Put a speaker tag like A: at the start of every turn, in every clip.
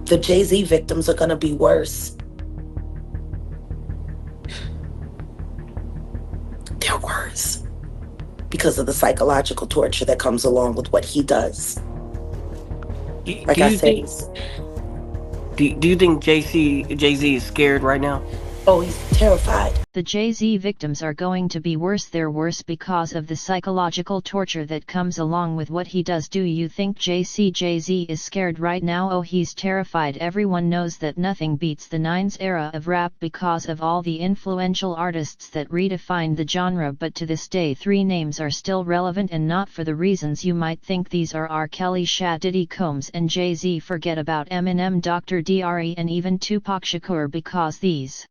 A: The Jay-Z victims are going to be worse. They're worse because of the psychological torture that comes along with what he does. Like
B: Do
A: I
B: you
A: said,
B: think do you think Jay-Z is scared right now?
A: oh, he's terrified.
C: The Jay-Z victims are going to be worse. They're worse because of the psychological torture that comes along with what he does. Do you think Jay-Z is scared right now? Oh, he's terrified. Everyone knows that nothing beats the 90s era of rap because of all the influential artists that redefined the genre, but to this day 3 names are still relevant, and not for the reasons you might think. These are R. Kelly, Diddy, Combs and Jay-Z. Forget about Eminem, Dr. Dre and even Tupac Shakur, because these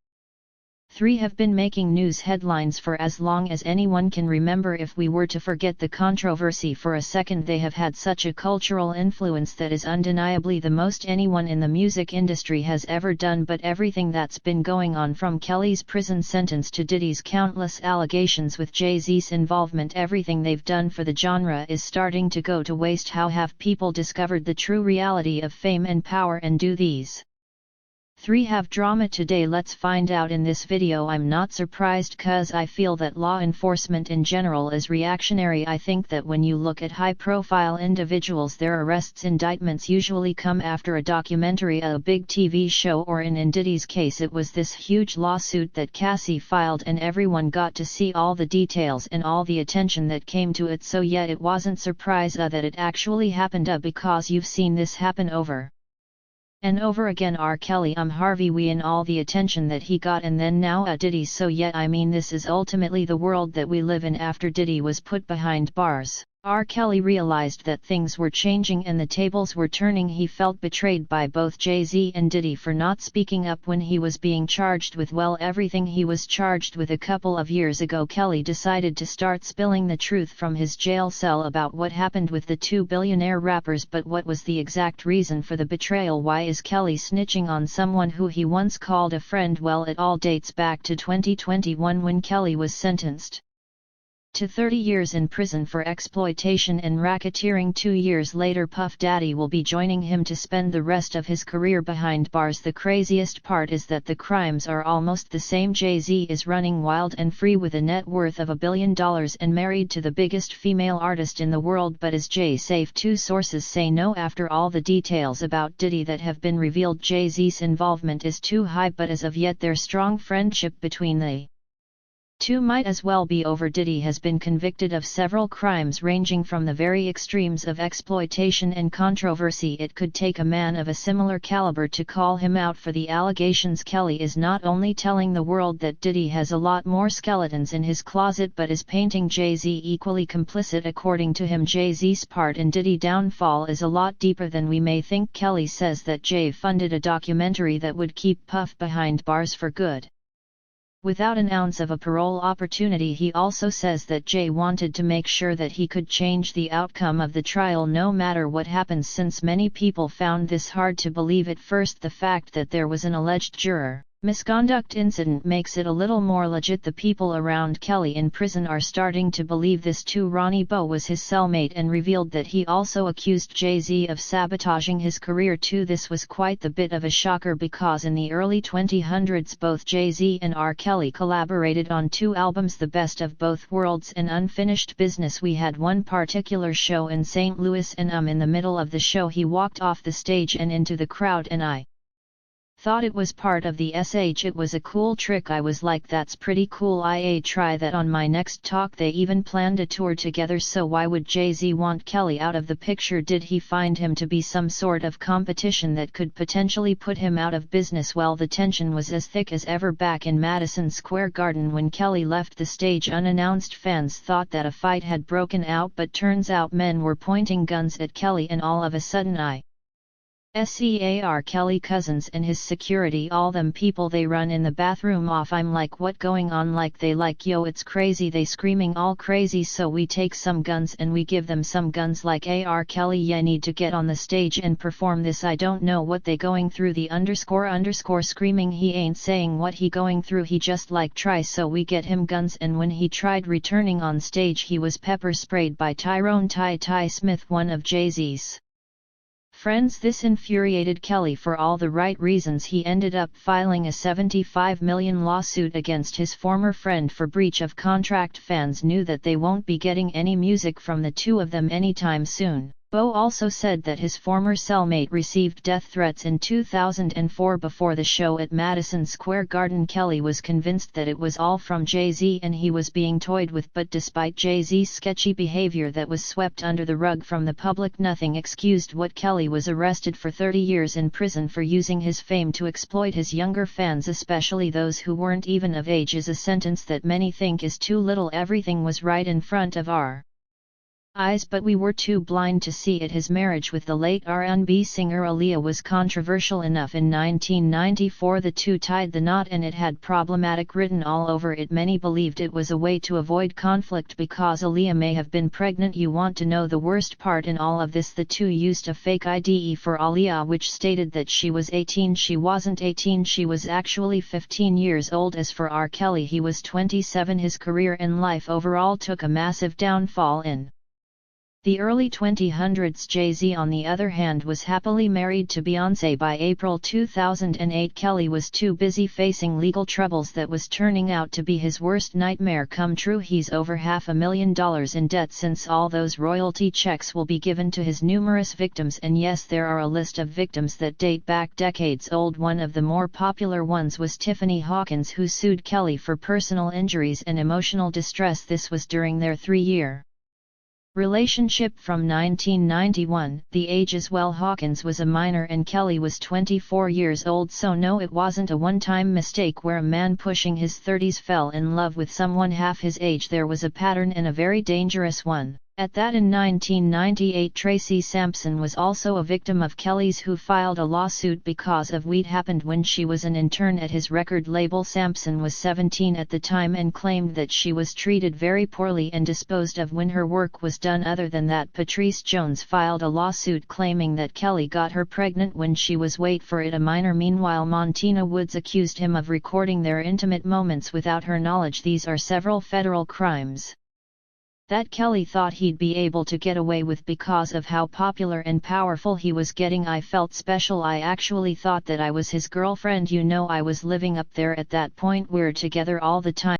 C: 3 have been making news headlines for as long as anyone can remember. If we were to forget the controversy for a second, they have had such a cultural influence that is undeniably the most anyone in the music industry has ever done. But everything that's been going on, from Kelly's prison sentence to Diddy's countless allegations with Jay-Z's involvement, everything they've done for the genre is starting to go to waste. How have people discovered the true reality of fame and power, and do these 3 have drama today? Let's find out in this video. I'm not surprised, cause I feel that law enforcement in general is reactionary. I think that when you look at high-profile individuals, their arrests, indictments usually come after a documentary, a big TV show, or in Diddy's case it was this huge lawsuit that Cassie filed, and everyone got to see all the details and all the attention that came to it. So yeah, it wasn't surprise that it actually happened, because you've seen this happen over and over again. R. Kelly, Harvey Weinstein, all the attention that he got, and then now Diddy. So yeah, I mean, this is ultimately the world that we live in. After Diddy was put behind bars, R. Kelly realized that things were changing and the tables were turning. He felt betrayed by both Jay-Z and Diddy for not speaking up when he was being charged with, well, everything he was charged with. A couple of years ago, Kelly decided to start spilling the truth from his jail cell about what happened with the 2 billionaire rappers. But what was the exact reason for the betrayal? Why is Kelly snitching on someone who he once called a friend? Well, it all dates back to 2021 when Kelly was sentenced to 30 years in prison for exploitation and racketeering. 2 years later, Puff Daddy will be joining him to spend the rest of his career behind bars. The craziest part is that the crimes are almost the same. Jay-Z is running wild and free with a net worth of $1 billion and married to the biggest female artist in the world. But is Jay safe? 2 sources say no. After all the details about Diddy that have been revealed, Jay-Z's involvement is too high, but as of yet their strong friendship between the 2 might as well be over. Diddy has been convicted of several crimes ranging from the very extremes of exploitation and controversy. It could take a man of a similar caliber to call him out for the allegations. Kelly is not only telling the world that Diddy has a lot more skeletons in his closet, but is painting Jay-Z equally complicit. According to him, Jay-Z's part in Diddy's downfall is a lot deeper than we may think. Kelly says that Jay funded a documentary that would keep Puff behind bars for good, without an ounce of a parole opportunity. He also says that Jay wanted to make sure that he could change the outcome of the trial no matter what happens. Since many people found this hard to believe at first, the fact that there was an alleged juror misconduct incident makes it a little more legit. The people around Kelly in prison are starting to believe this too. Ronnie Bo was his cellmate and revealed that he also accused Jay-Z of sabotaging his career too. This was quite the bit of a shocker, because in the early 2000s both Jay-Z and R. Kelly collaborated on 2 albums, The Best of Both Worlds and Unfinished Business. We had one particular show in St. Louis, and in the middle of the show he walked off the stage and into the crowd, and I thought it was part of the SH. It was a cool trick. I was like, that's pretty cool. I'd try that on my next talk. They even planned a tour together. So why would Jay-Z want Kelly out of the picture? Did he find him to be some sort of competition that could potentially put him out of business? Well, the tension was as thick as ever back in Madison Square Garden when Kelly left the stage unannounced. Fans thought that a fight had broken out, but turns out men were pointing guns at Kelly, and all of a sudden R. Kelly cousins and his security, all them people, they run in the bathroom off. I'm like, what going on? Like, they like, yo, it's crazy, they screaming all crazy. So we take some guns and we give them some guns, like, R. Kelly, ya need to get on the stage and perform this. I don't know what they going through. The __ screaming, he ain't saying what he going through, he just like try. So we get him guns, and when he tried returning on stage he was pepper sprayed by Tyrone Ty Smith, one of Jay-Z's Friends, this infuriated Kelly for all the right reasons. He ended up filing a $75 million lawsuit against his former friend for breach of contract. Fans knew that they won't be getting any music from the two of them anytime soon. Bo also said that his former cellmate received death threats in 2004 before the show at Madison Square Garden. Kelly was convinced that it was all from Jay-Z and he was being toyed with, but despite Jay-Z's sketchy behavior that was swept under the rug from the public, nothing excused what Kelly was arrested for 30 years in prison for using his fame to exploit his younger fans, especially those who weren't even of age, is a sentence that many think is too little. Everything was right in front of our eyes, but we were too blind to see it. His marriage with the late R&B singer Aaliyah was controversial enough. In 1994 the two tied the knot and it had problematic written all over it. Many believed it was a way to avoid conflict because Aaliyah may have been pregnant. You want to know the worst part in all of this? The two used a fake ID for Aaliyah which stated that she was 18. She wasn't 18, she was actually 15 years old. As for R. Kelly, he was 27. His career and life overall took a massive downfall in the early 2000s. Jay-Z, on the other hand, was happily married to Beyoncé by April 2008. Kelly was too busy facing legal troubles that was turning out to be his worst nightmare come true. He's over $500,000 in debt since all those royalty checks will be given to his numerous victims. And yes, there are a list of victims that date back decades old. One of the more popular ones was Tiffany Hawkins, who sued Kelly for personal injuries and emotional distress. This was during their 3-year relationship from 1991. The age as well. Hawkins was a minor and Kelly was 24 years old, so no, it wasn't a one-time mistake where a man pushing his 30s fell in love with someone half his age. There was a pattern, and a very dangerous one at that. In 1998 Tracy Sampson was also a victim of Kelly's, who filed a lawsuit because of what happened when she was an intern at his record label. Sampson was 17 at the time and claimed that she was treated very poorly and disposed of when her work was done. Other than that, Patrice Jones filed a lawsuit claiming that Kelly got her pregnant when she was, wait for it, a minor. Meanwhile, Montina Woods accused him of recording their intimate moments without her knowledge. These are several federal crimes that Kelly thought he'd be able to get away with because of how popular and powerful he was getting. I felt special. I actually thought that I was his girlfriend. You know, I was living up there at that point. We're together all the time.